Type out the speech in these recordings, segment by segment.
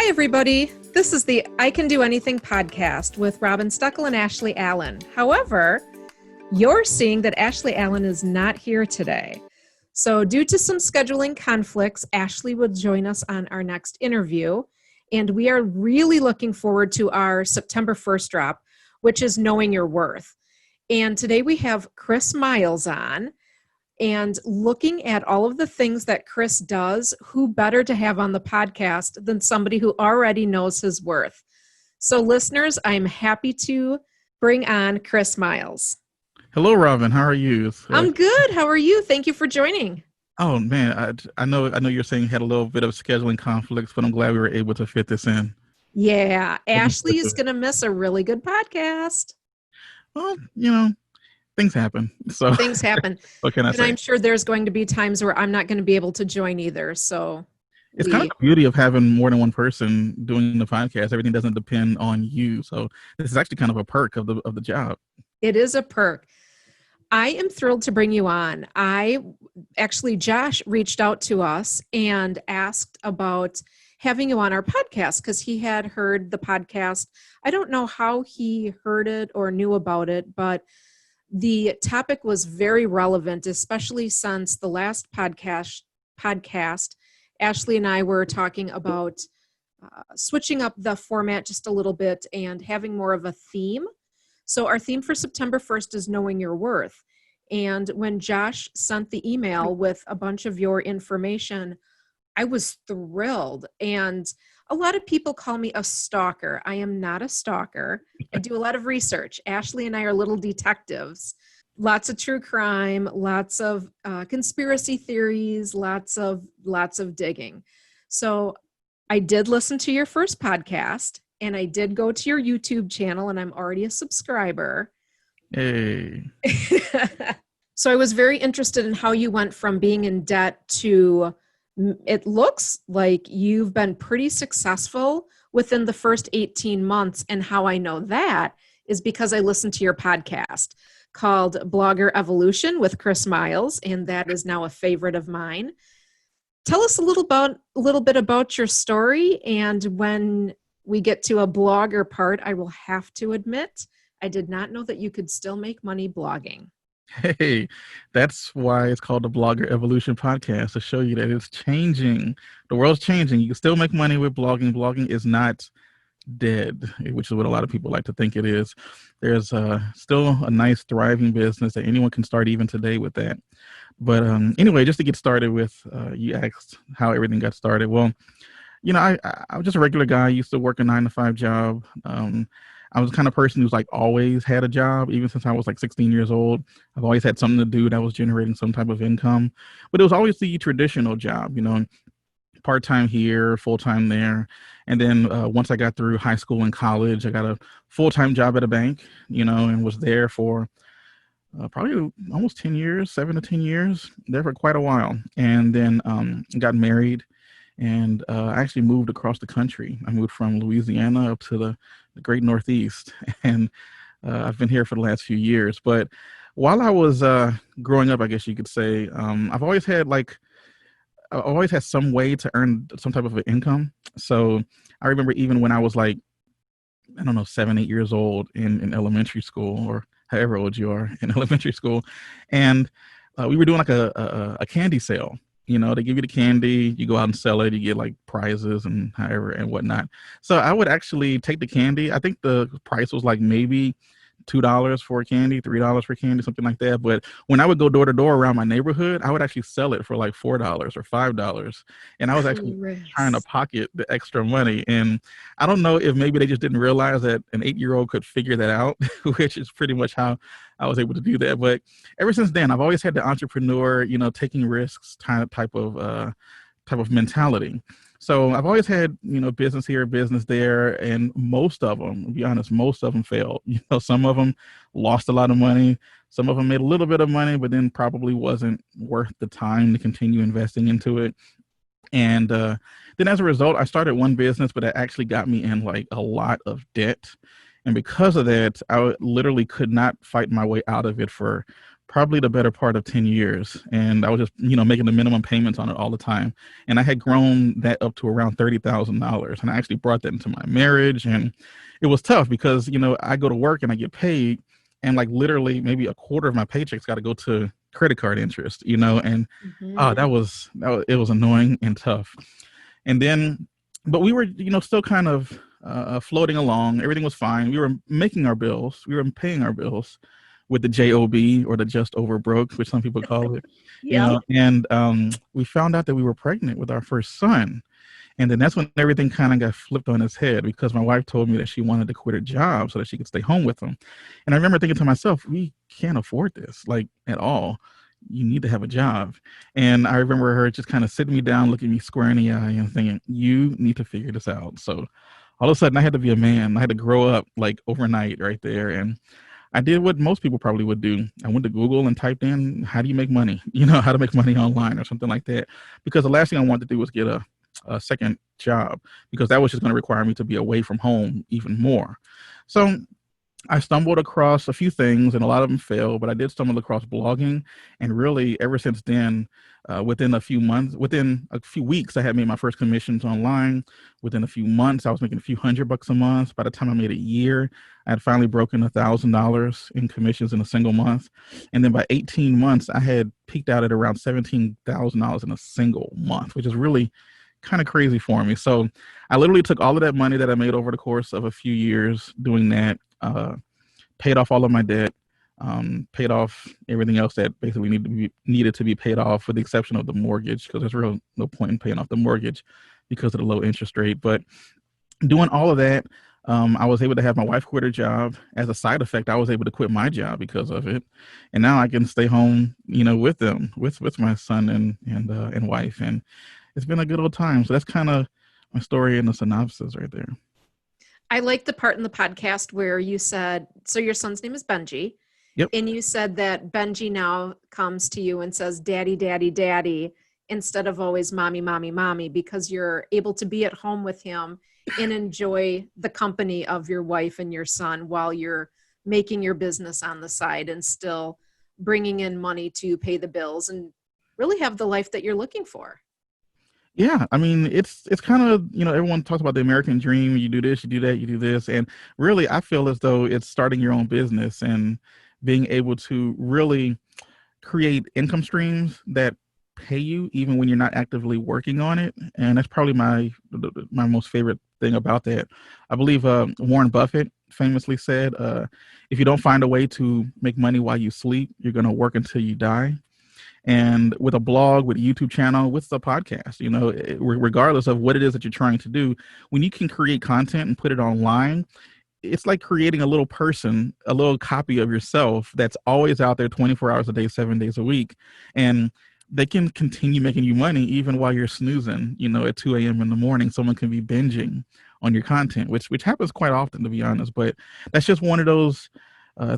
everybody. This is the I Can Do Anything podcast with Robin Stuckel and Ashley Allen. However, you're seeing that Ashley Allen is not here today. So due to some scheduling conflicts, Ashley will join us on our next interview. And we are really looking forward to our September 1st drop, which is Knowing Your Worth. And today we have Chris Miles on. And looking at all of the things that Chris does, who better to have on the podcast than somebody who already knows his worth? So listeners, I'm happy to bring on Chris Miles. Hello, Robin. How are you? I'm good. How are you? Thank you for joining. Oh man, I know you're saying you had a little bit of scheduling conflicts, but I'm glad we were able to fit this in. Yeah, Ashley is going to miss a really good podcast. Well, things happen. So things happen. What can I say? And I'm sure there's going to be times where I'm not going to be able to join either. So it's kind of the beauty of having more than one person doing the podcast. Everything doesn't depend on you. So this is actually kind of a perk of the job. It is a perk. I am thrilled to bring you on. Josh reached out to us and asked about having you on our podcast because he had heard the podcast. I don't know how he heard it or knew about it, but the topic was very relevant, especially since the last podcast, Ashley and I were talking about switching up the format just a little bit and having more of a theme. So our theme for September 1st is Knowing Your Worth. And when Josh sent the email with a bunch of your information, I was thrilled. And a lot of people call me a stalker. I am not a stalker. I do a lot of research. Ashley and I are little detectives. Lots of true crime, lots of conspiracy theories, lots of digging. So I did listen to your first podcast, and I did go to your YouTube channel, and I'm already a subscriber. Hey. So I was very interested in how you went from being in debt to, it looks like you've been pretty successful within the first 18 months. And how I know that is because I listened to your podcast called Blogger Evolution with Chris Miles, and that is now a favorite of mine. Tell us a little bit about your story, and when we get to a blogger part, I will have to admit, I did not know that you could still make money blogging. Hey, that's why it's called the Blogger Evolution podcast, to show you that it's changing. The world's changing. You can still make money with blogging. Blogging is not dead, which is what a lot of people like to think it is. There's still a nice thriving business that anyone can start even today with that. But anyway, just to get started with, you asked how everything got started. Well, I was just a regular guy. I used to work a 9-to-5 job. I was the kind of person who's like always had a job, even since I was like 16 years old. I've always had something to do that was generating some type of income, but it was always the traditional job, part-time here, full-time there. And then once I got through high school and college, I got a full-time job at a bank, and was there for probably almost 10 years, 7 to 10 years, there for quite a while. And then got married. And I actually moved across the country. I moved from Louisiana up to the great Northeast. And I've been here for the last few years. But while I was growing up, I guess you could say, I've always had some way to earn some type of an income. So I remember even when I was 7, 8 years old in elementary school, or however old you are in elementary school. And we were doing like a candy sale. They give you the candy, you go out and sell it, you get like prizes and whatnot. So I would actually take the candy. I think the price was like maybe $2 for a candy, $3 for candy, something like that. But when I would go door to door around my neighborhood, I would actually sell it for like $4 or $5. And I was actually trying to pocket the extra money. And I don't know if maybe they just didn't realize that an 8-year-old could figure that out, which is pretty much how I was able to do that. But ever since then, I've always had the entrepreneur, taking risks type of mentality. So I've always had, business here, business there, and most of them, to be honest, failed. Some of them lost a lot of money. Some of them made a little bit of money, but then probably wasn't worth the time to continue investing into it. And then as a result, I started one business, but it actually got me in like a lot of debt. And because of that, I literally could not fight my way out of it for probably the better part of 10 years. And I was just, making the minimum payments on it all the time. And I had grown that up to around $30,000. And I actually brought that into my marriage. And it was tough because, I go to work and I get paid, and like literally maybe a quarter of my paycheck's got to go to credit card interest, and Mhm. it was annoying and tough. And then, but we were, still kind of floating along. Everything was fine. We were making our bills. We were paying our bills with the JOB, or the just over broke, which some people call it, Yeah. and we found out that we were pregnant with our first son. And then that's when everything kind of got flipped on its head, because my wife told me that she wanted to quit her job so that she could stay home with him. And I remember thinking to myself, we can't afford this, like, at all. You need to have a job. And I remember her just kind of sitting me down, looking me square in the eye and thinking, you need to figure this out. So all of a sudden I had to be a man. I had to grow up like overnight right there. And I did what most people probably would do. I went to Google and typed in, how do you make money? How to make money online or something like that. Because the last thing I wanted to do was get a second job, because that was just going to require me to be away from home even more. So I stumbled across a few things, and a lot of them failed, but I did stumble across blogging. And really, ever since then, within a few weeks, I had made my first commissions online. Within a few months, I was making a few $100 a month. By the time I made a year, I had finally broken $1,000 in commissions in a single month. And then by 18 months, I had peaked out at around $17,000 in a single month, which is really kind of crazy for me. So I literally took all of that money that I made over the course of a few years doing that, paid off all of my debt, paid off everything else that basically needed to be paid off, with the exception of the mortgage, because there's real no point in paying off the mortgage because of the low interest rate. But doing all of that, I was able to have my wife quit her job. As a side effect, I was able to quit my job because of it, and now I can stay home, with them, with my son and wife, and it's been a good old time. So that's kind of my story in a synopsis right there. I like the part in the podcast where you said, so your son's name is Benji. Yep. And you said that Benji now comes to you and says, daddy, daddy, daddy, instead of always mommy, mommy, mommy, because you're able to be at home with him and enjoy the company of your wife and your son while you're making your business on the side and still bringing in money to pay the bills and really have the life that you're looking for. Yeah, I mean, it's kind of, everyone talks about the American dream. You do this, you do that, you do this. And really, I feel as though it's starting your own business and being able to really create income streams that pay you even when you're not actively working on it. And that's probably my most favorite thing about that. I believe Warren Buffett famously said, if you don't find a way to make money while you sleep, you're going to work until you die. And with a blog, with a YouTube channel, with the podcast, regardless of what it is that you're trying to do, when you can create content and put it online, it's like creating a little person, a little copy of yourself that's always out there 24 hours a day, 7 days a week. And they can continue making you money even while you're snoozing, at 2 a.m. in the morning. Someone can be binging on your content, which happens quite often, to be honest. But that's just one of those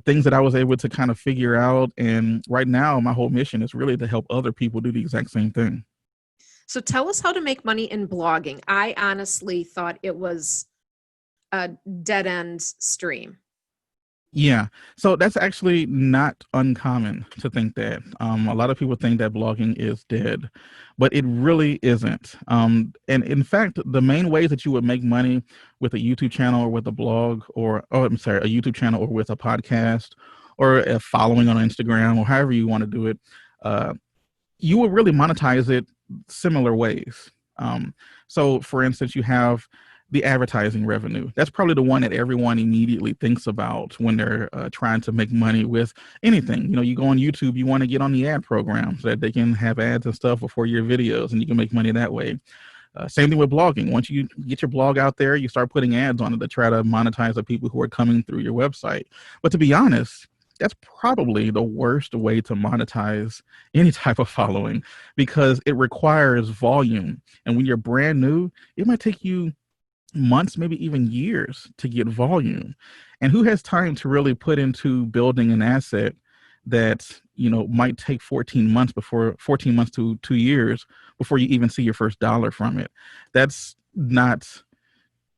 things that I was able to kind of figure out. And right now, my whole mission is really to help other people do the exact same thing. So tell us how to make money in blogging. I honestly thought it was a dead end stream. Yeah. So that's actually not uncommon to think that. A lot of people think that blogging is dead, but it really isn't. And in fact, the main ways that you would make money with a YouTube channel or with a blog a YouTube channel or with a podcast or a following on Instagram or however you want to do it, you will really monetize it similar ways. So for instance, you have the advertising revenue. That's probably the one that everyone immediately thinks about when they're trying to make money with anything. You go on YouTube, you want to get on the ad program so that they can have ads and stuff before your videos and you can make money that way. Same thing with blogging. Once you get your blog out there, you start putting ads on it to try to monetize the people who are coming through your website. But to be honest, that's probably the worst way to monetize any type of following, because it requires volume. And when you're brand new, it might take you months, maybe even years to get volume. And who has time to really put into building an asset that, might take 14 months to 2 years before you even see your first dollar from it? That's not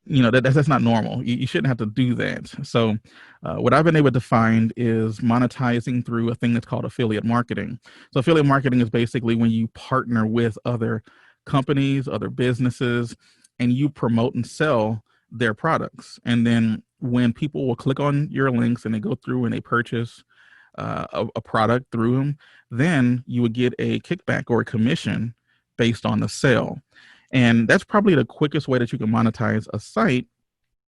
that's not normal. You shouldn't have to do that. So what I've been able to find is monetizing through a thing that's called affiliate marketing. So affiliate marketing is basically when you partner with other companies, other businesses, and you promote and sell their products. And then when people will click on your links and they go through and they purchase a product through them, then you would get a kickback or a commission based on the sale. And that's probably the quickest way that you can monetize a site,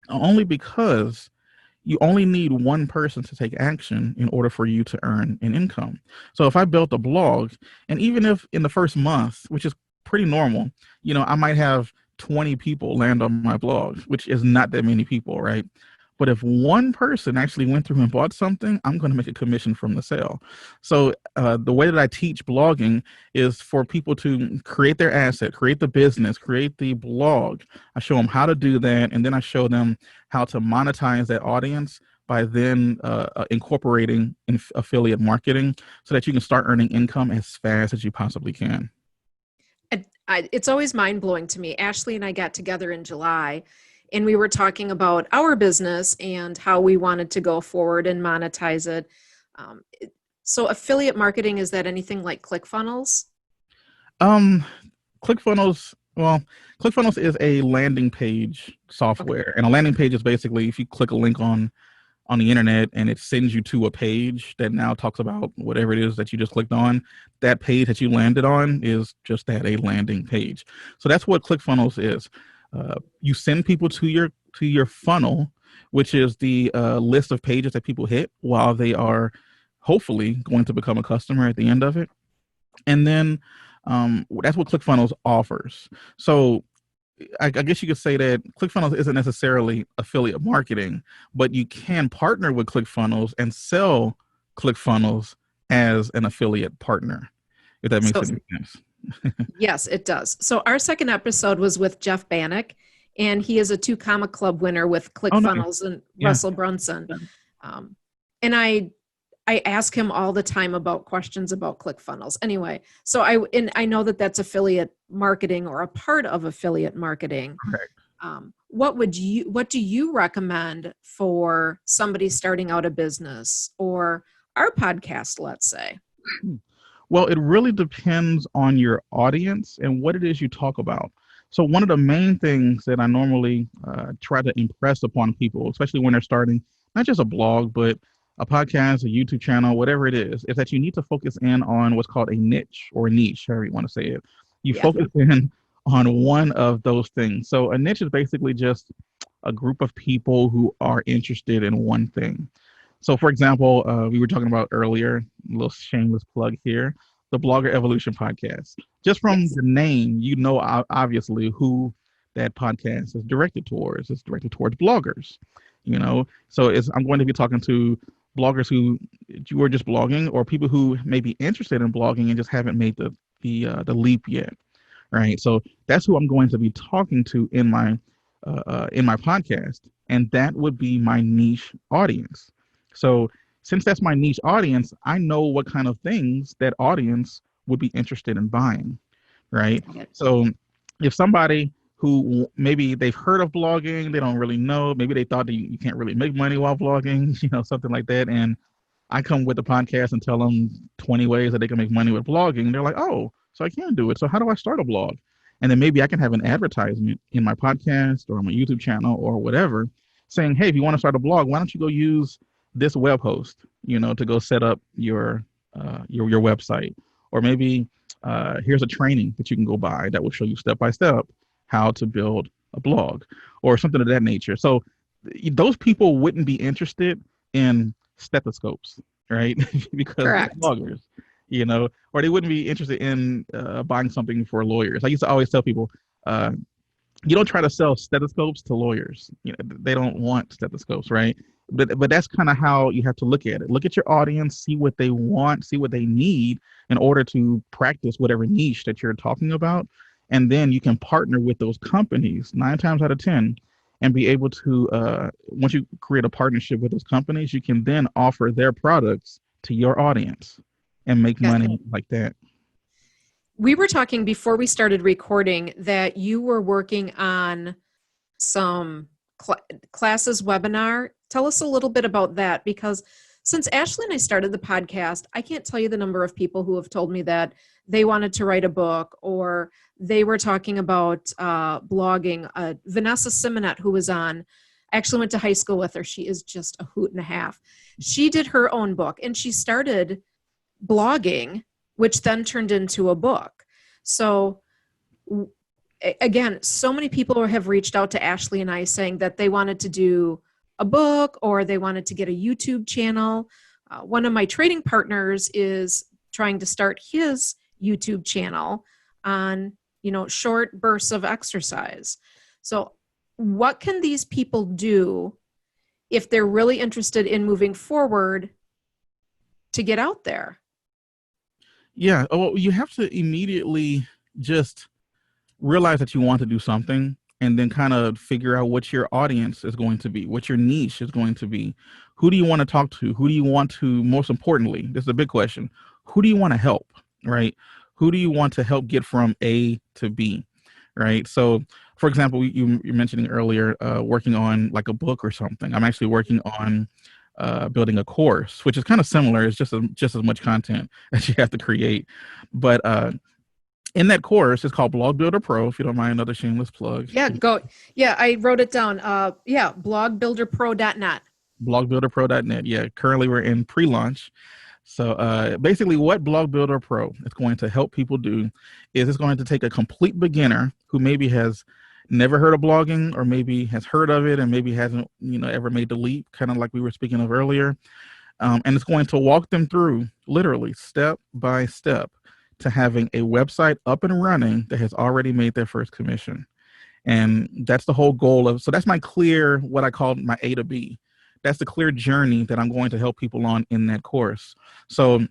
only because you only need one person to take action in order for you to earn an income. So if I built a blog, and even if in the first month, which is pretty normal, I might have 20 people land on my blog, which is not that many people, right? But if one person actually went through and bought something, I'm going to make a commission from the sale. So the way that I teach blogging is for people to create their asset, create the business, create the blog. I show them how to do that, and then I show them how to monetize that audience by then incorporating affiliate marketing so that you can start earning income as fast as you possibly can. It's always mind-blowing to me. Ashley and I got together in July, and we were talking about our business and how we wanted to go forward and monetize it. So affiliate marketing, is that anything like ClickFunnels? ClickFunnels, well, ClickFunnels is a landing page software. Okay. And a landing page is basically if you click a link on the internet and it sends you to a page that now talks about whatever it is that you just clicked on, that page that you landed on is just that, a landing page. So that's what ClickFunnels is. You send people to your funnel, which is the list of pages that people hit while they are hopefully going to become a customer at the end of it. And then that's what ClickFunnels offers. So I guess you could say that ClickFunnels isn't necessarily affiliate marketing, but you can partner with ClickFunnels and sell ClickFunnels as an affiliate partner, if that makes any sense. Yes, it does. So our second episode was with Jeff Bannock, and he is a 2 Comma Club winner with ClickFunnels and Russell Brunson. And I ask him all the time about questions about ClickFunnels. Anyway, so I know that that's affiliate marketing or a part of affiliate marketing. Correct. What do you recommend for somebody starting out a business or our podcast, let's say? Well, it really depends on your audience and what it is you talk about. So one of the main things that I normally try to impress upon people, especially when they're starting, not just a blog, but a podcast, a YouTube channel, whatever it is that you need to focus in on what's called a niche or niche, however you want to say it. You focus in on one of those things. So a niche is basically just a group of people who are interested in one thing. So for example, we were talking about earlier, a little shameless plug here, the Blogger Evolution podcast. Just from the name, obviously who that podcast is directed towards. It's directed towards bloggers, So I'm going to be talking to bloggers who are just blogging, or people who may be interested in blogging and just haven't made the leap yet, right? So that's who I'm going to be talking to in my podcast, and that would be my niche audience. So since that's my niche audience, I know what kind of things that audience would be interested in buying, right? So if somebody who maybe they've heard of blogging, they don't really know, maybe they thought that you can't really make money while blogging, something like that. And I come with the podcast and tell them 20 ways that they can make money with blogging. They're like, oh, so I can do it. So how do I start a blog? And then maybe I can have an advertisement in my podcast or on my YouTube channel or whatever saying, hey, if you want to start a blog, why don't you go use this web host, to go set up your website? Or maybe here's a training that you can go buy that will show you step by step how to build a blog or something of that nature. So those people wouldn't be interested in stethoscopes, right? Because they're bloggers, or they wouldn't be interested in buying something for lawyers. I used to always tell people, you don't try to sell stethoscopes to lawyers. They don't want stethoscopes, right? But that's kind of how you have to look at it. Look at your audience, see what they want, see what they need in order to practice whatever niche that you're talking about. And then you can partner with those companies 9 times out of 10 and be able to, once you create a partnership with those companies, you can then offer their products to your audience and make money like that. We were talking before we started recording that you were working on some classes webinar. Tell us a little bit about that, because since Ashley and I started the podcast, I can't tell you the number of people who have told me that they wanted to write a book, or they were talking about blogging. Vanessa Simonet, who was on, I actually went to high school with her. She is just a hoot and a half. She did her own book, and she started blogging, which then turned into a book. So again, so many people have reached out to Ashley and I saying that they wanted to do a book, or they wanted to get a YouTube channel. One of my trading partners is trying to start his YouTube channel on, short bursts of exercise. So what can these people do if they're really interested in moving forward to get out there? Yeah. Well, you have to immediately just realize that you want to do something, and then kind of figure out what your audience is going to be, what your niche is going to be. Who do you want to talk to? Who do you want to, most importantly, this is a big question, who do you want to help, right? Who do you want to help get from A to B, right? So, for example, you're mentioning earlier, working on like a book or something. I'm actually working on building a course, which is kind of similar. It's just as much content that you have to create. But in that course, it's called Blog Builder Pro, if you don't mind another shameless plug. Yeah, go. Yeah, I wrote it down. Blogbuilderpro.net. Blogbuilderpro.net. Yeah, currently we're in pre-launch. So basically what Blog Builder Pro is going to help people do is it's going to take a complete beginner who maybe has never heard of blogging, or maybe has heard of it and maybe hasn't, ever made the leap, kind of like we were speaking of earlier. And it's going to walk them through literally step by step to having a website up and running that has already made their first commission. And that's the whole goal of, so that's my clear, what I call my A to B. That's the clear journey that I'm going to help people on in that course. So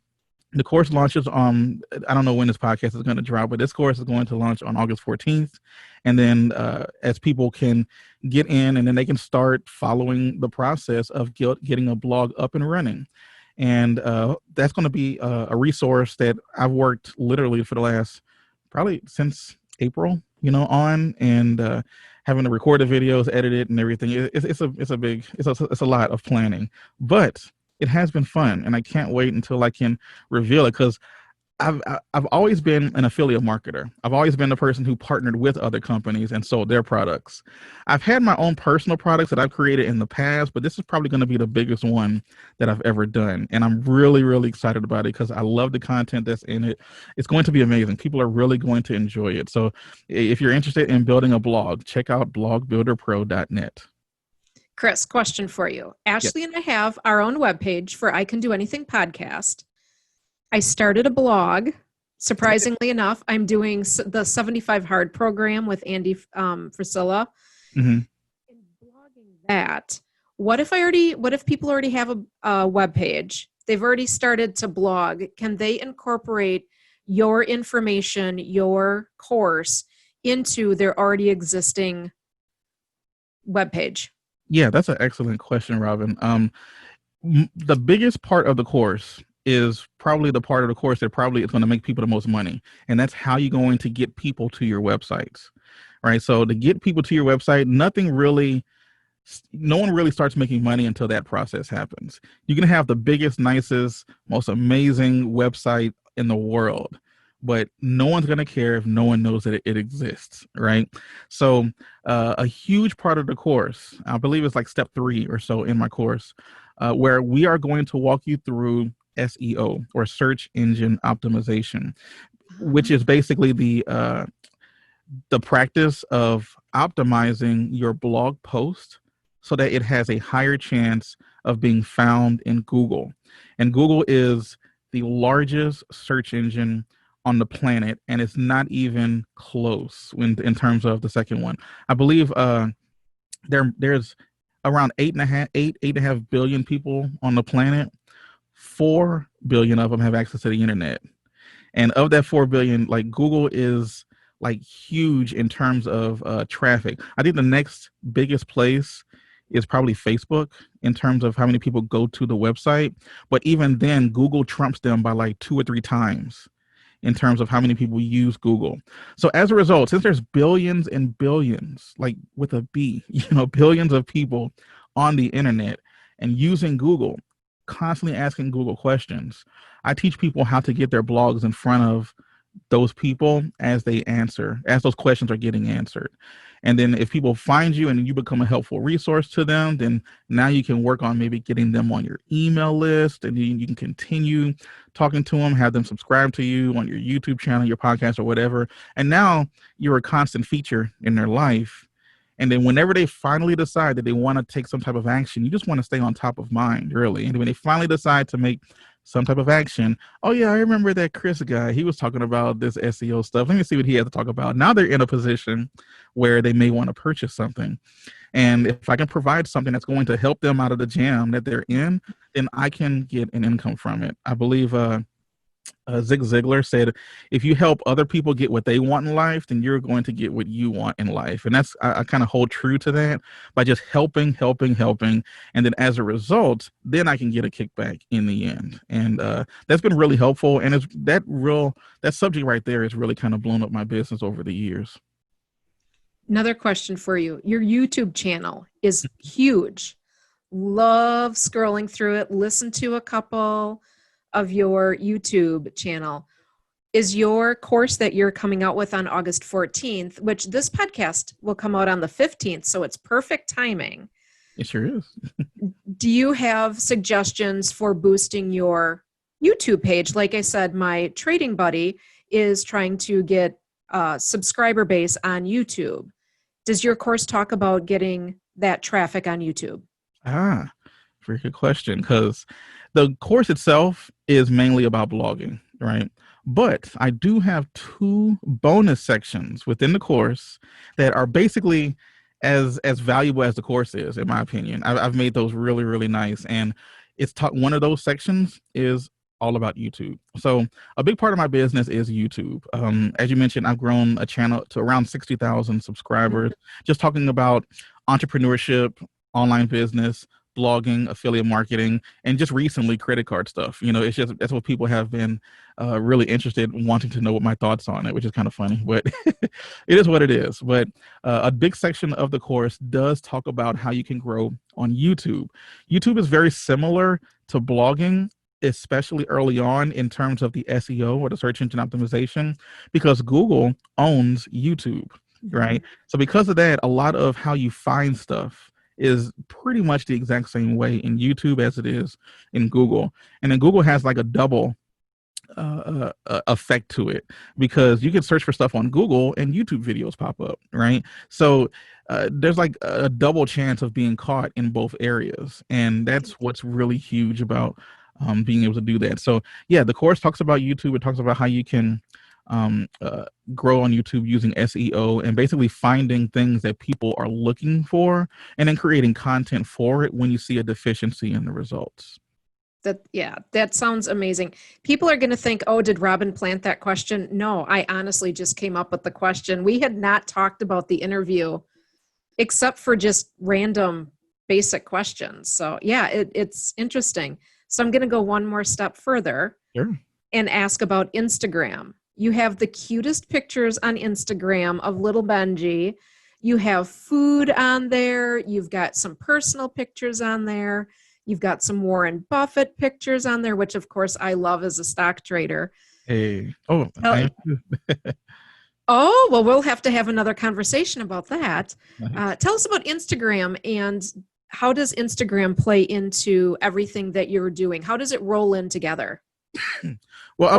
the course launches on, I don't know when this podcast is going to drop, but this course is going to launch on August 14th. And then as people can get in, and then they can start following the process of getting a blog up and running. And that's going to be a resource that I've worked literally for the last, probably since April, on, and having to record the videos, edit it, and everything. It's a lot of planning, but it has been fun, and I can't wait until I can reveal it, because I've always been an affiliate marketer. I've always been the person who partnered with other companies and sold their products. I've had my own personal products that I've created in the past, but this is probably going to be the biggest one that I've ever done. And I'm really, really excited about it because I love the content that's in it. It's going to be amazing. People are really going to enjoy it. So if you're interested in building a blog, check out blogbuilderpro.net. Chris, question for you. Ashley and I have our own webpage for I Can Do Anything podcast. I started a blog. Surprisingly enough, I'm doing the 75 Hard program with Andy Frisilla. Mm-hmm. In blogging that, what if people already have a web page? They've already started to blog. Can they incorporate your information, your course, into their already existing web page? Yeah, that's an excellent question, Robin. The biggest part of the course is probably the part of the course that probably is going to make people the most money. And that's how you're going to get people to your websites, right? So to get people to your website, no one really starts making money until that process happens. You can have the biggest, nicest, most amazing website in the world, but no one's going to care if no one knows that it exists, right? So a huge part of the course, I believe it's like step 3 or so in my course, where we are going to walk you through SEO, or search engine optimization, which is basically the practice of optimizing your blog post so that it has a higher chance of being found in Google. And Google is the largest search engine on the planet, and it's not even close in terms of the second one. I believe there's around 8.5 billion people on the planet. 4 billion of them have access to the internet. And of that 4 billion, like Google is like huge in terms of traffic. I think the next biggest place is probably Facebook in terms of how many people go to the website. But even then, Google trumps them by like 2 or 3 times in terms of how many people use Google. So as a result, since there's billions and billions, like with a B, billions of people on the internet and using Google, constantly asking Google questions, I teach people how to get their blogs in front of those people as those questions are getting answered. And then if people find you and you become a helpful resource to them, then now you can work on maybe getting them on your email list, and you can continue talking to them, have them subscribe to you on your YouTube channel, your podcast, or whatever. And now you're a constant feature in their life. And then whenever they finally decide that they want to take some type of action, you just want to stay on top of mind, really. And when they finally decide to make some type of action, oh yeah, I remember that Chris guy, he was talking about this SEO stuff. Let me see what he has to talk about. Now they're in a position where they may want to purchase something. And if I can provide something that's going to help them out of the jam that they're in, then I can get an income from it. I believe Zig Ziglar said, if you help other people get what they want in life, then you're going to get what you want in life. And that's, I kind of hold true to that by just helping. And then as a result, then I can get a kickback in the end. And that's been really helpful. And that subject right there has really kind of blown up my business over the years. Another question for you. Your YouTube channel is huge. Love scrolling through it. Listen to a couple of your YouTube channel. Is your course that you're coming out with on August 14th, which this podcast will come out on the 15th, so it's perfect timing. It sure is. Do you have suggestions for boosting your YouTube page? Like I said, my trading buddy is trying to get a subscriber base on YouTube. Does your course talk about getting that traffic on YouTube? Very good question, because the course itself is mainly about blogging, right? But I do have 2 bonus sections within the course that are basically as valuable as the course is, in my opinion. I've made those really, really nice. And one of those sections is all about YouTube. So a big part of my business is YouTube. As you mentioned, I've grown a channel to around 60,000 subscribers, just talking about entrepreneurship, online business, blogging, affiliate marketing, and just recently credit card stuff. It's just, that's what people have been really interested in, wanting to know what my thoughts on it, which is kind of funny, but it is what it is. But a big section of the course does talk about how you can grow on YouTube. YouTube is very similar to blogging, especially early on in terms of the SEO, or the search engine optimization, because Google owns YouTube, right? So because of that, a lot of how you find stuff is pretty much the exact same way in YouTube as it is in Google. And then Google has like a double effect to it, because you can search for stuff on Google and YouTube videos pop up, right? So there's like a double chance of being caught in both areas. And that's what's really huge about being able to do that. So yeah, the course talks about YouTube. It talks about how you can grow on YouTube using SEO and basically finding things that people are looking for, and then creating content for it when you see a deficiency in the results. That sounds amazing. People are going to think, oh, did Robin plant that question? No, I honestly just came up with the question. We had not talked about the interview except for just random basic questions. So yeah, it's interesting. So I'm going to go one more step further. Sure. And ask about Instagram. You have the cutest pictures on Instagram of little Benji. You have food on there. You've got some personal pictures on there. You've got some Warren Buffett pictures on there, which of course I love as a stock trader. Hey. Oh, well, we'll have to have another conversation about that. Nice. Tell us about Instagram, and how does Instagram play into everything that you're doing? How does it roll in together? Well,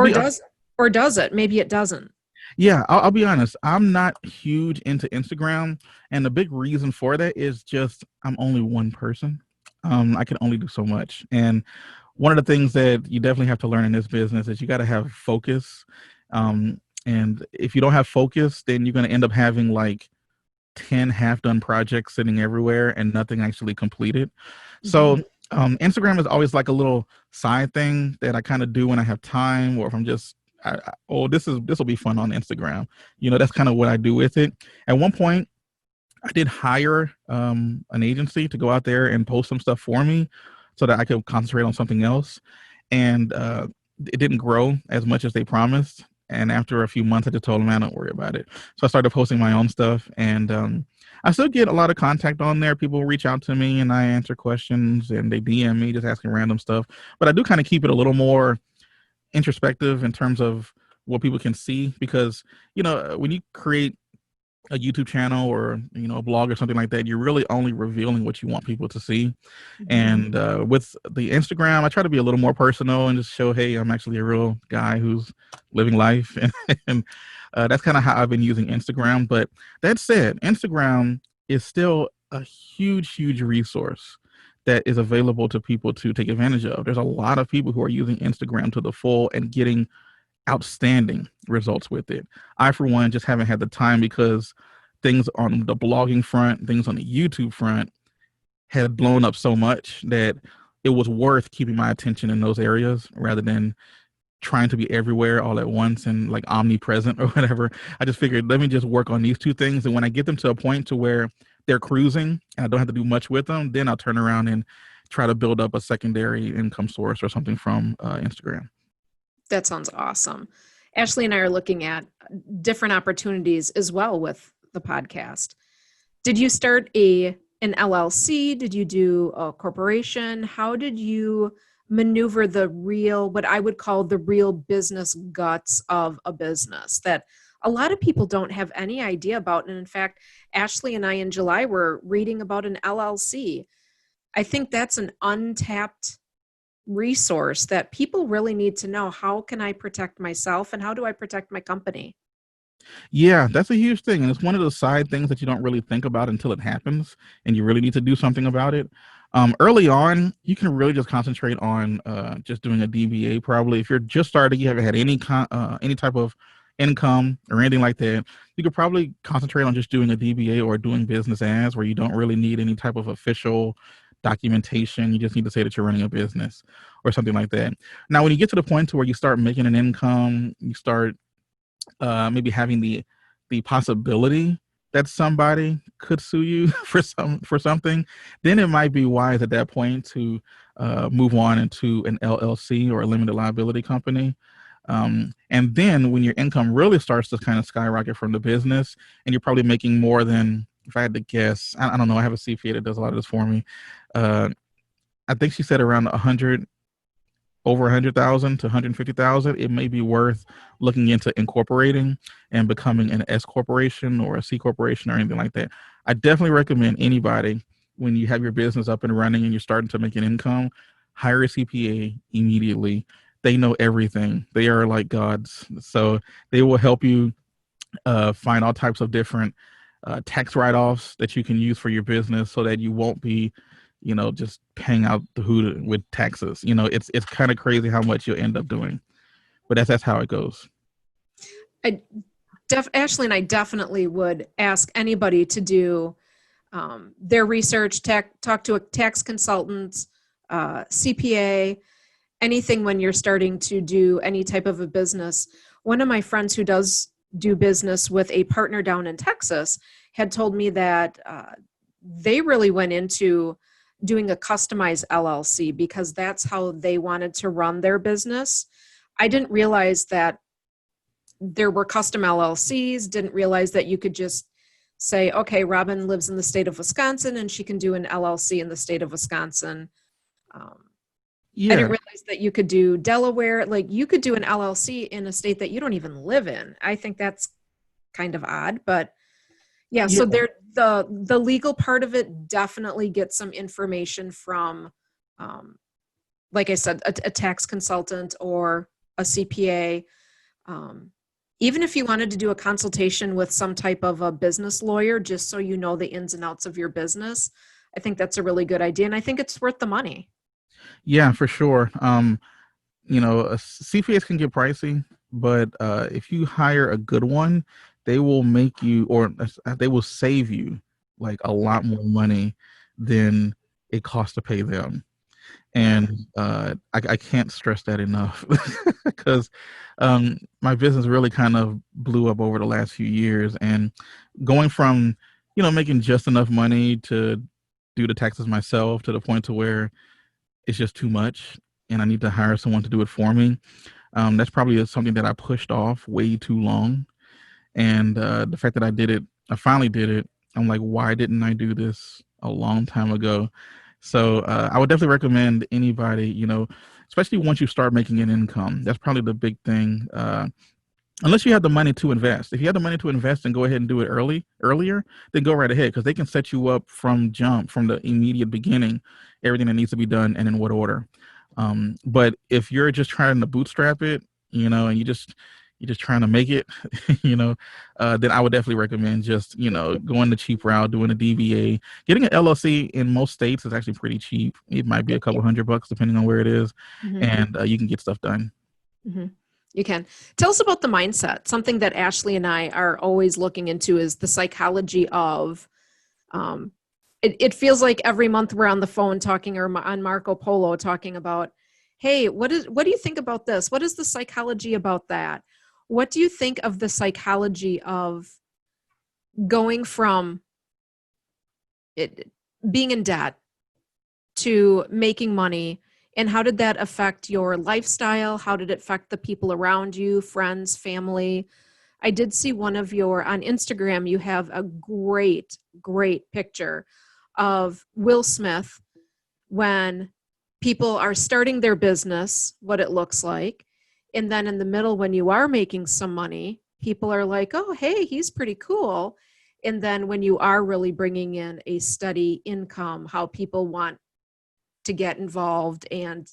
or does it? Maybe it doesn't. Yeah, I'll be honest. I'm not huge into Instagram, and the big reason for that is just I'm only one person. I can only do so much, and one of the things that you definitely have to learn in this business is you got to have focus. And if you don't have focus, then you're going to end up having like 10 half-done projects sitting everywhere and nothing actually completed. Mm-hmm. So Instagram is always like a little side thing that I kind of do when I have time, or if I'm just, this will be fun on Instagram. That's kind of what I do with it. At one point, I did hire an agency to go out there and post some stuff for me so that I could concentrate on something else. And it didn't grow as much as they promised. And after a few months, I just told him, man, don't worry about it. So I started posting my own stuff, and I still get a lot of contact on there. People reach out to me and I answer questions, and they DM me just asking random stuff. But I do kind of keep it a little more introspective in terms of what people can see, because, when you create a YouTube channel or, a blog or something like that, you're really only revealing what you want people to see. And with the Instagram, I try to be a little more personal and just show, hey, I'm actually a real guy who's living life. And that's kind of how I've been using Instagram. But that said, Instagram is still a huge, huge resource that is available to people to take advantage of. There's a lot of people who are using Instagram to the full and getting outstanding results with it. I, for one, just haven't had the time because things on the blogging front, things on the YouTube front had blown up so much that it was worth keeping my attention in those areas rather than trying to be everywhere all at once and like omnipresent or whatever. I just figured, let me just work on these two things. And when I get them to a point to where they're cruising and I don't have to do much with them, then I'll turn around and try to build up a secondary income source or something from Instagram. That sounds awesome. Ashley and I are looking at different opportunities as well with the podcast. Did you start an LLC? Did you do a corporation? How did you maneuver what I would call the real business guts of a business that a lot of people don't have any idea about? And in fact, Ashley and I in July were reading about an LLC. I think that's an untapped resource that people really need to know. How can I protect myself and how do I protect my company? Yeah, that's a huge thing. And it's one of those side things that you don't really think about until it happens and you really need to do something about it. Early on, you can really just concentrate on just doing a DBA. Probably if you're just starting, you haven't had any type of income or anything like that, you could probably concentrate on just doing a DBA or doing business as, where you don't really need any type of official documentation. You just need to say that you're running a business or something like that. Now, when you get to the point to where you start making an income, you start maybe having the possibility that somebody could sue you for something, then it might be wise at that point to move on into an LLC or a limited liability company. And then when your income really starts to kind of skyrocket from the business, and you're probably making more than, if I had to guess, I don't know, I have a CPA that does a lot of this for me. I think she said around over 100,000 to 150,000, it may be worth looking into incorporating and becoming an S corporation or a C corporation or anything like that. I definitely recommend anybody, when you have your business up and running and you're starting to make an income, hire a CPA immediately. They know everything. They are like gods. So they will help you find all types of different tax write-offs that you can use for your business so that you won't be just paying out the hood with taxes. It's kind of crazy how much you'll end up doing, but that's how it goes. Ashley and I definitely would ask anybody to do their research, talk to a tax consultant, CPA, anything when you're starting to do any type of a business. One of my friends who does do business with a partner down in Texas had told me that they really went into doing a customized LLC because that's how they wanted to run their business. I didn't realize that there were custom LLCs, didn't realize that you could just say, okay, Robin lives in the state of Wisconsin and she can do an LLC in the state of Wisconsin. Yeah. I didn't realize that you could do Delaware. Like you could do an LLC in a state that you don't even live in. I think that's kind of odd, but yeah. So the legal part of it, definitely get some information from, like I said, a tax consultant or a CPA. Even if you wanted to do a consultation with some type of a business lawyer, just so you know the ins and outs of your business, I think that's a really good idea. And I think it's worth the money. Yeah, for sure. CPAs can get pricey, but if you hire a good one, they will make you, or they will save you like a lot more money than it costs to pay them. And I can't stress that enough because my business really kind of blew up over the last few years, and going from, making just enough money to do the taxes myself to the point to where it's just too much and I need to hire someone to do it for me. That's probably something that I pushed off way too long. And the fact that I finally did it. I'm like, why didn't I do this a long time ago? So I would definitely recommend anybody, especially once you start making an income. That's probably the big thing. Unless you have the money to invest. If you have the money to invest and go ahead and do it earlier, then go right ahead, because they can set you up from the immediate beginning, everything that needs to be done and in what order. But if you're just trying to bootstrap it, and you're just trying to make it, then I would definitely recommend just, going the cheap route, doing a DBA. Getting an LLC in most states is actually pretty cheap. It might be a couple $100 depending on where it is, and you can get stuff done. Mm-hmm. You can. Tell us about the mindset. Something that Ashley and I are always looking into is the psychology of, it feels like every month we're on the phone talking, or on Marco Polo talking about, hey, what do you think about this? What is the psychology about that? What do you think of the psychology of going from being in debt to making money? And how did that affect your lifestyle? How did it affect the people around you, friends, family? I did see on Instagram, you have a great, great picture of Will Smith when people are starting their business, what it looks like. And then in the middle, when you are making some money, people are like, oh, hey, he's pretty cool. And then when you are really bringing in a steady income, how people want to get involved and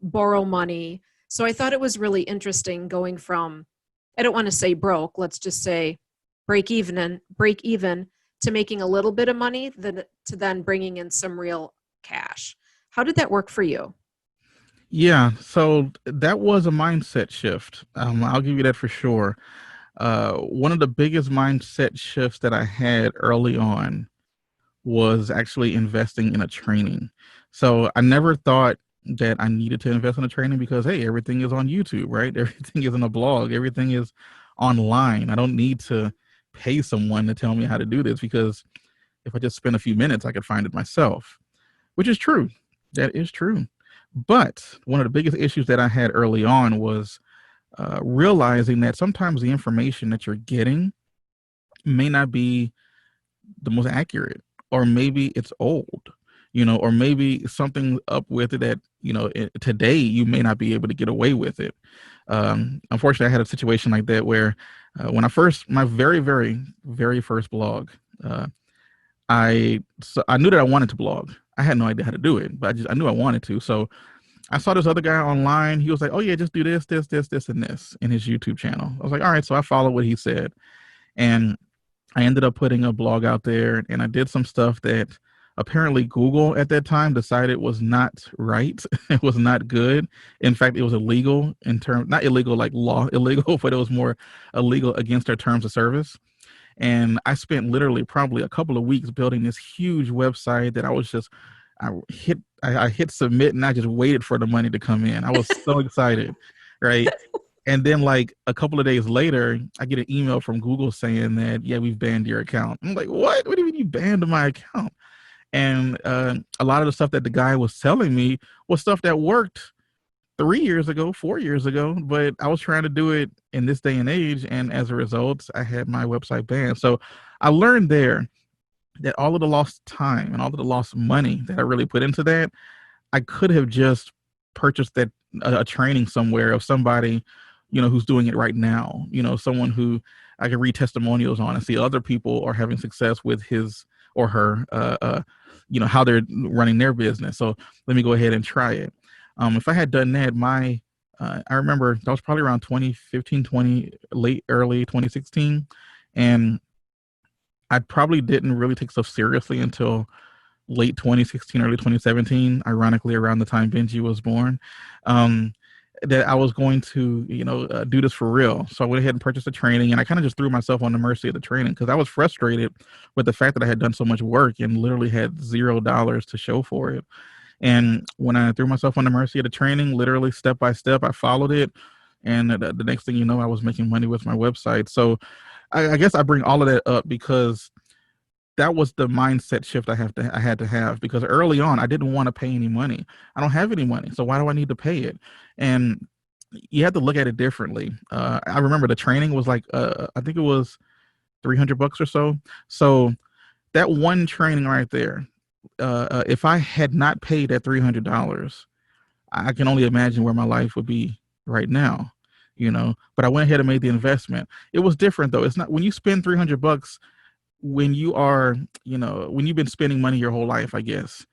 borrow money. So I thought it was really interesting going from, I don't want to say broke, let's just say break even to making a little bit of money, to then bringing in some real cash. How did that work for you? Yeah, so that was a mindset shift. I'll give you that for sure. One of the biggest mindset shifts that I had early on was actually investing in a training. So I never thought that I needed to invest in a training because, hey, everything is on YouTube, right? Everything is in a blog. Everything is online. I don't need to pay someone to tell me how to do this, because if I just spend a few minutes, I could find it myself, which is true. That is true. But one of the biggest issues that I had early on was realizing that sometimes the information that you're getting may not be the most accurate, or maybe it's old, or maybe something up with it that, today you may not be able to get away with it. Unfortunately, I had a situation like that where when my very, very, very first blog, I knew that I wanted to blog. I had no idea how to do it, but I knew I wanted to. So I saw this other guy online. He was like, oh yeah, just do this, this, this, this, and this in his YouTube channel. I was like, all right. So I followed what he said, and I ended up putting a blog out there, and I did some stuff that apparently Google at that time decided was not right. It was not good. In fact, it was illegal not illegal like law illegal, but it was more illegal against their terms of service. And I spent literally probably a couple of weeks building this huge website that I hit submit, and I just waited for the money to come in. I was so excited, right? And then like a couple of days later, I get an email from Google saying that, yeah, we've banned your account. I'm like, what? What do you mean you banned my account? And a lot of the stuff that the guy was telling me was stuff that worked 3 years ago, 4 years ago, but I was trying to do it in this day and age. And as a result, I had my website banned. So I learned there that all of the lost time and all of the lost money that I really put into that, I could have just purchased that a training somewhere of somebody, who's doing it right now, someone who I can read testimonials on and see other people are having success with his or her, how they're running their business. So let me go ahead and try it. If I had done that, I remember that was probably around 2015, early 2016. And I probably didn't really take stuff seriously until late 2016, early 2017, ironically around the time Benji was born, that I was going to, do this for real. So I went ahead and purchased a training, and I kind of just threw myself on the mercy of the training because I was frustrated with the fact that I had done so much work and literally had $0 to show for it. And when I threw myself on the mercy of the training, literally step by step, I followed it. And the next thing you know, I was making money with my website. So I guess I bring all of that up because that was the mindset shift I had to have, because early on I didn't want to pay any money. I don't have any money, so why do I need to pay it? And you have to look at it differently. I remember the training was like, I think it was $300 or so. So that one training right there, if I had not paid that $300, I can only imagine where my life would be right now, but I went ahead and made the investment. It was different though. It's not when you spend $300 when you are, when you've been spending money your whole life, I guess,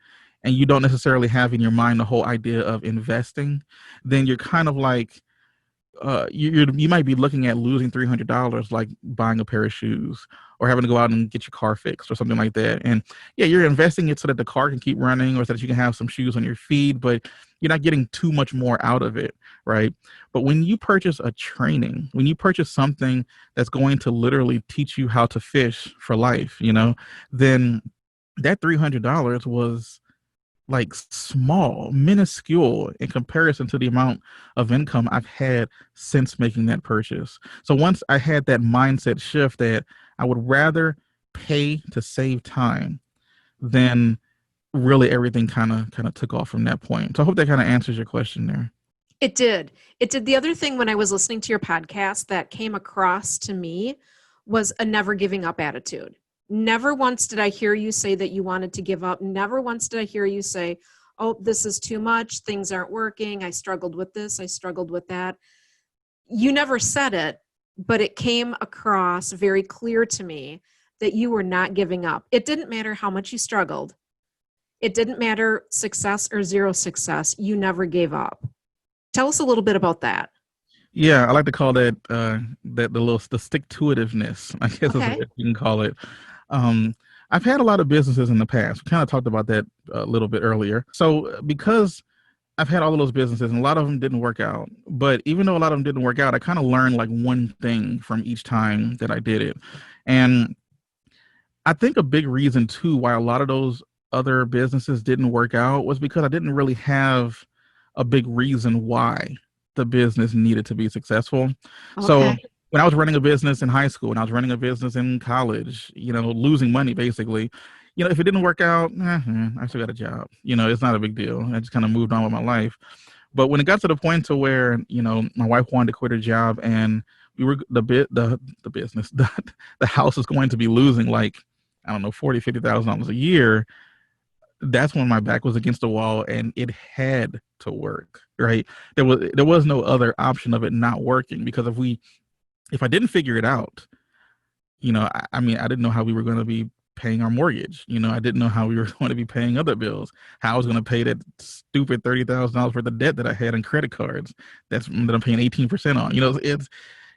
and you don't necessarily have in your mind the whole idea of investing, then you're kind of like, you might be looking at losing $300 like buying a pair of shoes or having to go out and get your car fixed or something like that. And yeah, you're investing it so that the car can keep running or so that you can have some shoes on your feet, but you're not getting too much more out of it, right? But when you purchase a training, when you purchase something that's going to literally teach you how to fish for life, then that $300 was like small, minuscule in comparison to the amount of income I've had since making that purchase. So once I had that mindset shift that I would rather pay to save time than really everything kind of took off from that point. So I hope that kind of answers your question there. It did. It did. The other thing when I was listening to your podcast that came across to me was a never giving up attitude. Never once did I hear you say that you wanted to give up. Never once did I hear you say, oh, this is too much. Things aren't working. I struggled with this. I struggled with that. You never said it, but it came across very clear to me that you were not giving up. It didn't matter how much you struggled. It didn't matter success or zero success. You never gave up. Tell us a little bit about that. Yeah, I like to call that the stick-to-itiveness, I guess is Okay. what you can call it. I've had a lot of businesses in the past. We kind of talked about that a little bit earlier. So because I've had all of those businesses and a lot of them didn't work out, but even though a lot of them didn't work out, I kind of learned like one thing from each time that I did it. And I think a big reason too why a lot of those other businesses didn't work out was because I didn't really have a big reason why the business needed to be successful. So Okay. when I was running a business in high school and I was running a business in college, losing money basically, if it didn't work out, I still got a job. It's not a big deal. I just kind of moved on with my life. But when it got to the point to where, my wife wanted to quit her job and we were the business, the house is going to be losing like, I don't know, $40,000-$50,000 a year. That's when my back was against the wall and it had to work, right? There was no other option of it not working because if I didn't figure it out, I mean, I didn't know how we were going to be paying our mortgage. I didn't know how we were going to be paying other bills, how I was going to pay that stupid $30,000 worth of debt that I had on credit cards that I'm paying 18% on.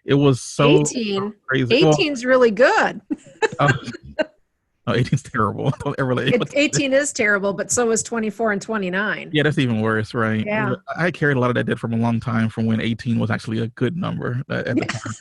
It was so 18. crazy. Well, 18 is really good. uh, no, 18's terrible. Don't ever let anyone say 18 is terrible, but so is 24 and 29. Yeah, that's even worse, right? Yeah. I carried a lot of that debt from a long time from when 18 was actually a good number at the Yeah. time.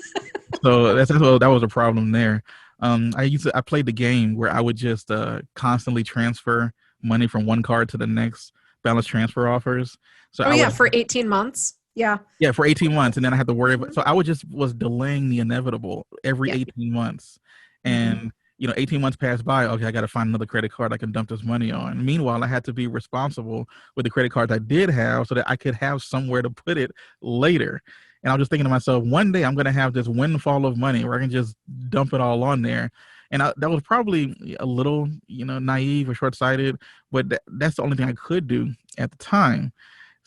So that was a problem there. I played the game where I would just constantly transfer money from one card to the next, balance transfer offers. So Oh, yeah, for 18 months. Yeah. yeah, for 18 months. And then I had to worry about, so I was delaying the inevitable every Yeah. 18 months. Mhm. And 18 months passed by. Okay, I got to find another credit card I can dump this money on. Meanwhile, I had to be responsible with the credit cards I did have so that I could have somewhere to put it later. And I was just thinking to myself, one day I'm going to have this windfall of money where I can just dump it all on there. And that was probably a little, naive or short-sighted, but that's the only thing I could do at the time.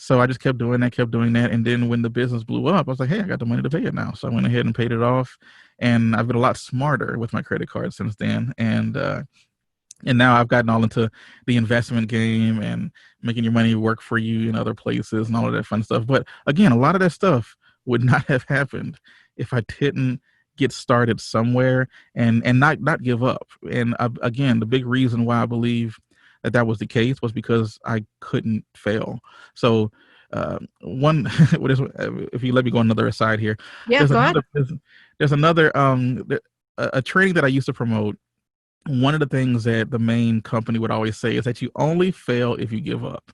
So I just kept doing that. And then when the business blew up, I was like, hey, I got the money to pay it now. So I went ahead and paid it off. And I've been a lot smarter with my credit card since then. And now I've gotten all into the investment game and making your money work for you in other places and all of that fun stuff. But again, a lot of that stuff would not have happened if I didn't get started somewhere and not give up. And again, the big reason why I believe that was the case was because I couldn't fail. So if you let me go another aside here, Yeah, there's go ahead. another a training that I used to promote. One of the things that the main company would always say is that you only fail if you give up.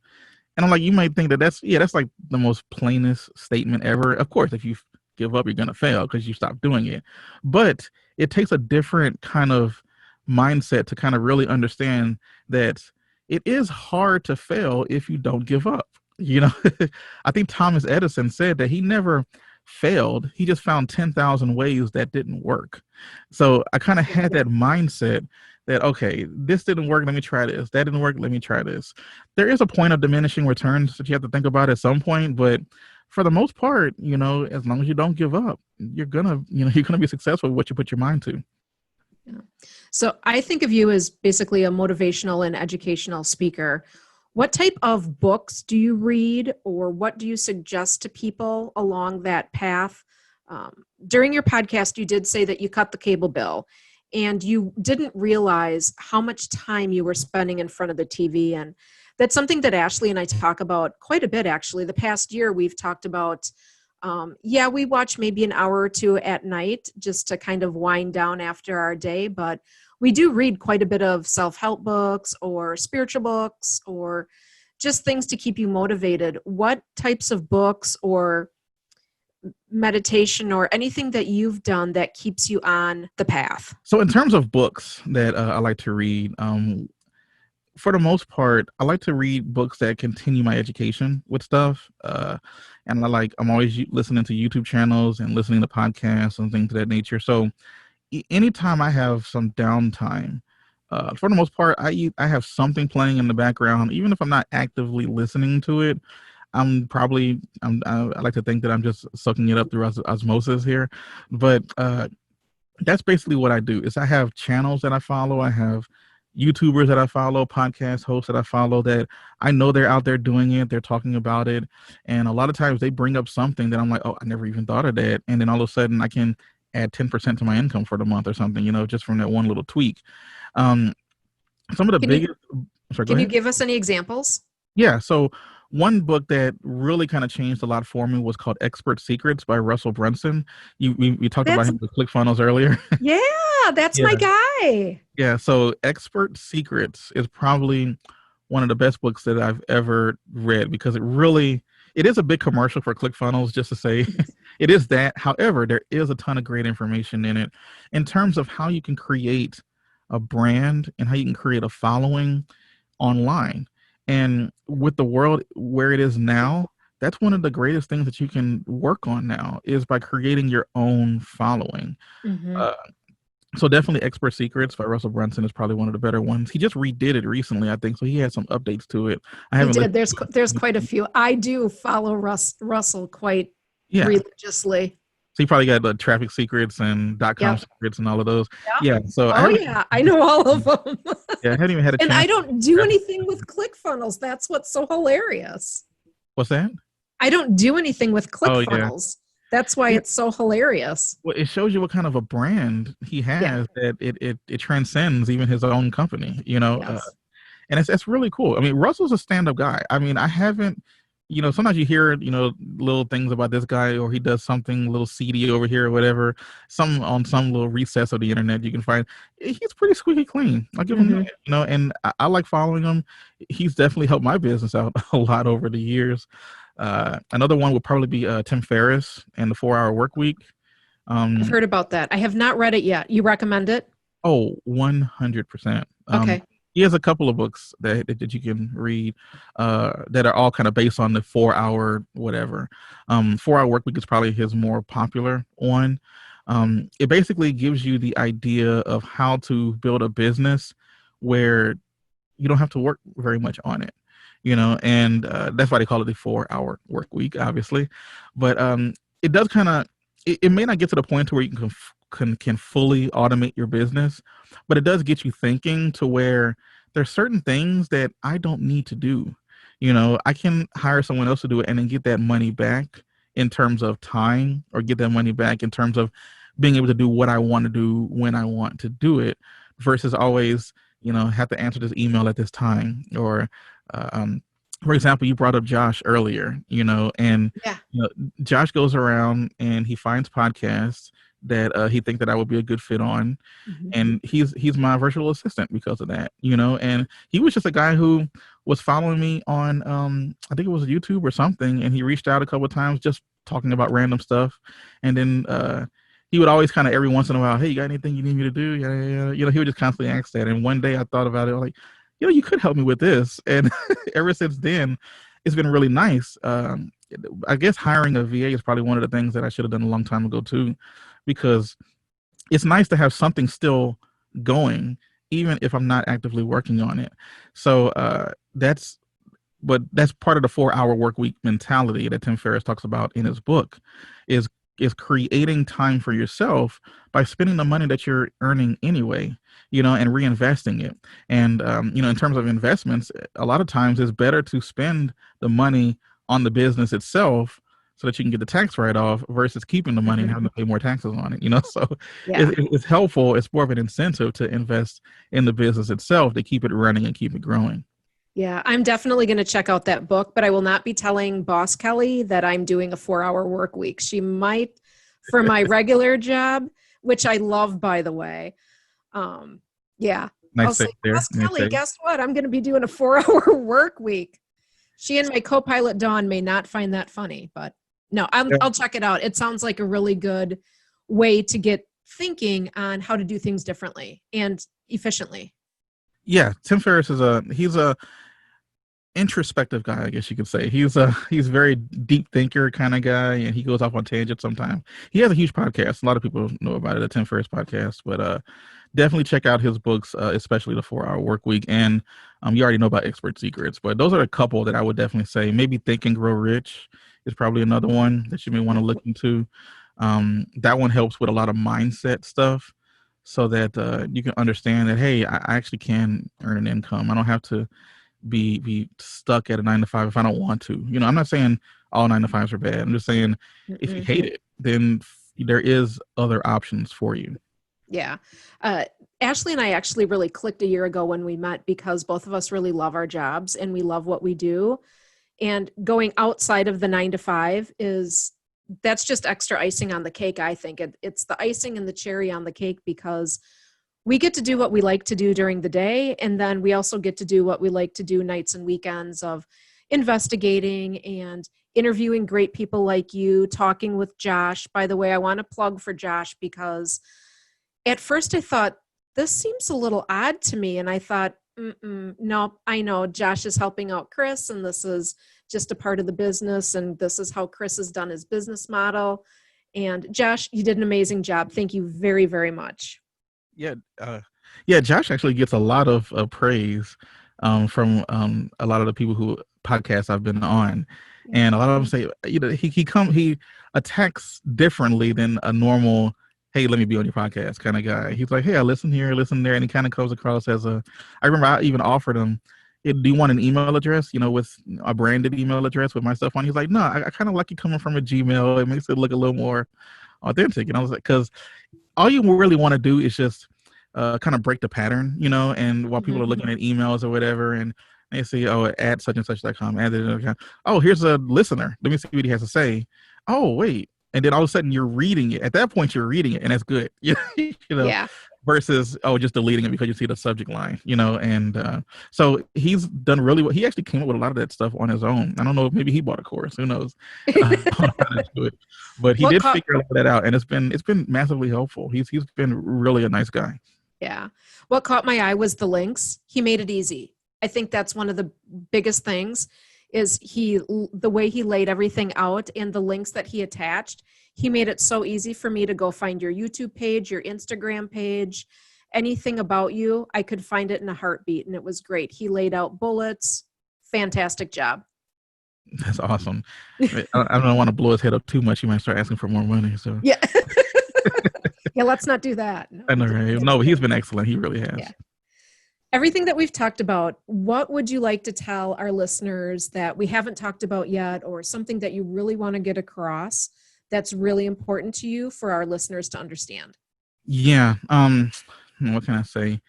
And I'm like, you might think that's like the most plainest statement ever. Of course, if you give up, you're going to fail because you stop doing it. But it takes a different kind of mindset to kind of really understand that it is hard to fail if you don't give up. You know, I think Thomas Edison said that he never failed. He just found 10,000 ways that didn't work. So I kind of had that mindset that, okay, this didn't work. Let me try this. That didn't work. Let me try this. There is a point of diminishing returns that you have to think about at some point. But for the most part, you know, as long as you don't give up, you're gonna be successful with what you put your mind to. Yeah. So I think of you as basically a motivational and educational speaker. What type of books do you read, or what do you suggest to people along that path? During your podcast, you did say that you cut the cable bill and you didn't realize how much time you were spending in front of the TV. And that's something that Ashley and I talk about quite a bit, actually. The past year, we've talked about, yeah, we watch maybe an hour or two at night just to kind of wind down after our day, but we do read quite a bit of self-help books or spiritual books or just things to keep you motivated. What types of books or meditation or anything that you've done that keeps you on the path? So in terms of books that I like to read, for the most part, I like to read books that continue my education with stuff. And I'm always listening to YouTube channels and listening to podcasts and things of that nature. So anytime I have some downtime, for the most part, I have something playing in the background, even if I'm not actively listening to it. I like to think that I'm just sucking it up through osmosis here, but that's basically what I do. Is I have channels that I follow. I have YouTubers that I follow, podcast hosts that I follow that I know they're out there doing it. They're talking about it. And a lot of times they bring up something that I'm like, oh, I never even thought of that. And then all of a sudden I can add 10% to my income for the month or something, you know, just from that one little tweak. Some of the biggest. Sorry, Can you give us any examples? Yeah. So one book that really kind of changed a lot for me was called Expert Secrets by Russell Brunson. We talked about him with ClickFunnels earlier. Yeah, that's my guy. Yeah. So Expert Secrets is probably one of the best books that I've ever read because it is a big commercial for ClickFunnels, just to say it is that. However, there is a ton of great information in it in terms of how you can create a brand and how you can create a following online. And with the world where it is now, that's one of the greatest things that you can work on now is by creating your own following. Mm-hmm. So definitely Expert Secrets by Russell Brunson is probably one of the better ones. He just redid it recently, I think. So he had some updates to it. He did. There's quite a few. I do follow Russell quite religiously. So you probably got the Traffic Secrets and .com Secrets and all of those. Yeah. So I know all of them. Yeah, I hadn't even had a chance. And I don't do anything with ClickFunnels. That's what's so hilarious. What's that? I don't do anything with ClickFunnels. That's why it's so hilarious. Well, it shows you what kind of a brand he has that it transcends even his own company, you know. Yes. And it's really cool. I mean, Russell's a stand-up guy. I mean, I haven't, you know, sometimes you hear, you know, little things about this guy or he does something a little seedy over here or whatever, on some little recess of the internet you can find. He's pretty squeaky clean. I'll give him that, you know, and I like following him. He's definitely helped my business out a lot over the years. Another one would probably be Tim Ferriss and the 4 Hour Work Week. I've heard about that. I have not read it yet. You recommend it? Oh, 100%. Okay. He has a couple of books that you can read that are all kind of based on the 4 hour whatever. 4 Hour Work Week is probably his more popular one. It basically gives you the idea of how to build a business where you don't have to work very much on it, you know, and that's why they call it the 4 Hour Work Week, obviously. But it does kind of, it may not get to the point to where you can fully automate your business, but it does get you thinking to where there's certain things that I don't need to do. You know, I can hire someone else to do it and then get that money back in terms of time, or get that money back in terms of being able to do what I want to do when I want to do it, versus always, you know, have to answer this email at this time. Or for example, you brought up Josh earlier, you know, and you know, Josh goes around and he finds podcasts that he think that I would be a good fit on. And he's my virtual assistant because of that, you know. And he was just a guy who was following me on I think it was YouTube or something, and he reached out a couple of times just talking about random stuff. And then he would always kind of every once in a while, hey, you got anything you need me to do? Yeah. You know, he would just constantly ask that. And one day I thought about it, like, you know, you could help me with this. And ever since then, it's been really nice. I guess hiring a VA is probably one of the things that I should have done a long time ago too, because it's nice to have something still going, even if I'm not actively working on it. So that's part of the 4-hour work week mentality that Tim Ferriss talks about in his book, is creating time for yourself by spending the money that you're earning anyway, and reinvesting it. And in terms of investments, a lot of times it's better to spend the money on the business itself so that you can get the tax write-off versus keeping the money and having to pay more taxes on it. So Yeah. it's helpful. It's more of an incentive to invest in the business itself to keep it running and keep it growing. Yeah, I'm definitely going to check out that book, but I will not be telling Boss Kelly that I'm doing a 4-hour work week. She might for my regular job, which I love, by the way. Yeah. Nice I'll say, save there. Boss Nice Kelly, save. guess what? I'm going to be doing a 4-hour work week. She and my co-pilot Dawn may not find that funny, but no, I'll check it out. It sounds like a really good way to get thinking on how to do things differently and efficiently. Yeah, Tim Ferriss he's a introspective guy, I guess you could say. He's very deep thinker kind of guy, and he goes off on tangents sometimes. He has a huge podcast. A lot of people know about it, the Tim Ferriss podcast, but definitely check out his books, especially the 4-hour work week. And you already know about Expert Secrets, but those are a couple that I would definitely say. Maybe Think and Grow Rich is probably another one that you may want to look into. That one helps with a lot of mindset stuff, so that you can understand that, hey, I actually can earn an income. I don't have to be stuck at a 9 to 5 if I don't want to. I'm not saying all 9 to 5s are bad. I'm just saying if you hate it, then there is other options for you. Yeah. Ashley and I actually really clicked a year ago when we met, because both of us really love our jobs and we love what we do. And going outside of the 9 to 5 that's just extra icing on the cake. I think it's the icing and the cherry on the cake, because we get to do what we like to do during the day. And then we also get to do what we like to do nights and weekends of investigating and interviewing great people like you, talking with Josh. By the way, I want to plug for Josh, because at first I thought, this seems a little odd to me. And I thought, no, I know Josh is helping out Chris, and this is just a part of the business. And this is how Chris has done his business model. And Josh, you did an amazing job. Thank you very, very much. Yeah, Josh actually gets a lot of praise from a lot of the people who podcasts I've been on, and a lot of them say, he attacks differently than a normal, hey, let me be on your podcast kind of guy. He's like, hey, I listen here, listen there, and he kind of comes across as I remember I even offered him, hey, do you want an email address, with a branded email address with my stuff on? He's like, no, I kind of like you coming from a Gmail. It makes it look a little more authentic. And I was like, because all you really want to do is just kind of break the pattern, and while people are looking at emails or whatever, and they say, oh, at such and such.com, oh, here's a listener. Let me see what he has to say. Oh, wait. And then all of a sudden you're reading it. At that point, you're reading it, and that's good. Yeah. Versus, just deleting it because you see the subject line, and so he's done really well. He actually came up with a lot of that stuff on his own. I don't know if maybe he bought a course, who knows? But he did figure that out, and it's been massively helpful. He's been really a nice guy. Yeah. What caught my eye was the links. He made it easy. I think that's one of the biggest things, is the way he laid everything out and the links that he attached. He made it so easy for me to go find your YouTube page, your Instagram page, anything about you. I could find it in a heartbeat, and it was great. He laid out bullets. Fantastic job. That's awesome. I don't want to blow his head up too much. He might start asking for more money. So yeah. Yeah, let's not do that. No, I know, right? No, but he's been excellent. He really has. Yeah. Everything that we've talked about, what would you like to tell our listeners that we haven't talked about yet, or something that you really want to get across that's really important to you for our listeners to understand? Yeah. What can I say?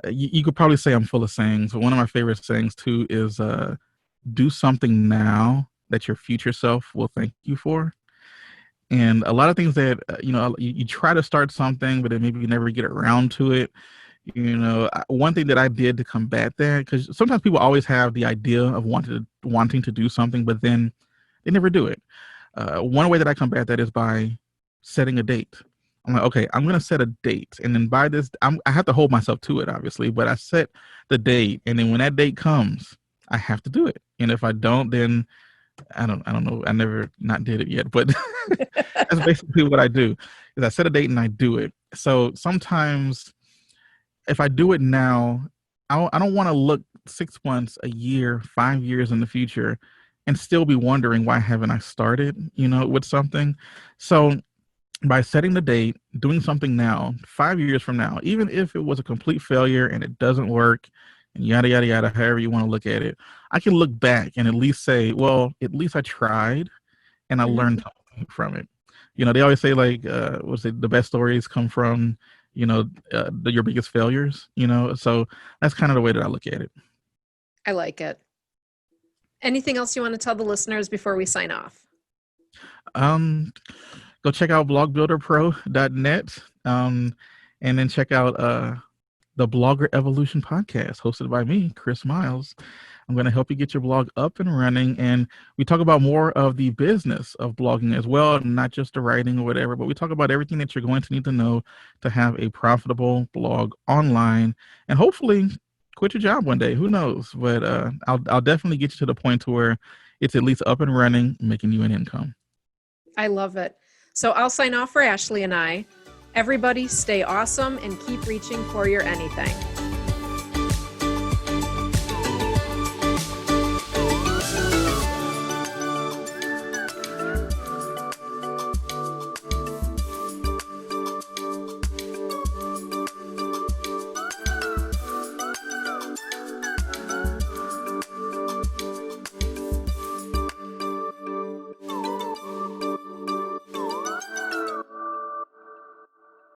You could probably say I'm full of sayings, but one of my favorite sayings too is do something now that your future self will thank you for. And a lot of things that, you try to start something, but then maybe you never get around to it. One thing that I did to combat that, because sometimes people always have the idea of wanting to do something, but then they never do it. One way that I combat that is by setting a date. I'm like, okay, I'm going to set a date. And then by this, I have to hold myself to it, obviously, but I set the date. And then when that date comes, I have to do it. And if I don't, then I don't know. I never not did it yet, but that's basically what I do is I set a date and I do it. So sometimes if I do it now, I don't want to look 6 months, a year, 5 years in the future and still be wondering why haven't I started, with something. So by setting the date, doing something now, 5 years from now, even if it was a complete failure and it doesn't work and yada, yada, yada, however you want to look at it, I can look back and at least say, well, at least I tried and I learned something from it. They always say like, the best stories come from, your biggest failures, so that's kind of the way that I look at it. I like it. Anything else you want to tell the listeners before we sign off? Go check out blogbuilderpro.net, and then check out the Blogger Evolution podcast hosted by me, Chris Miles. I'm going to help you get your blog up and running, and we talk about more of the business of blogging as well, not just the writing or whatever, but we talk about everything that you're going to need to know to have a profitable blog online and hopefully quit your job one day. Who knows? But I'll definitely get you to the point to where it's at least up and running, making you an income. I love it. So I'll sign off for Ashley and I. Everybody stay awesome and keep reaching for your anything.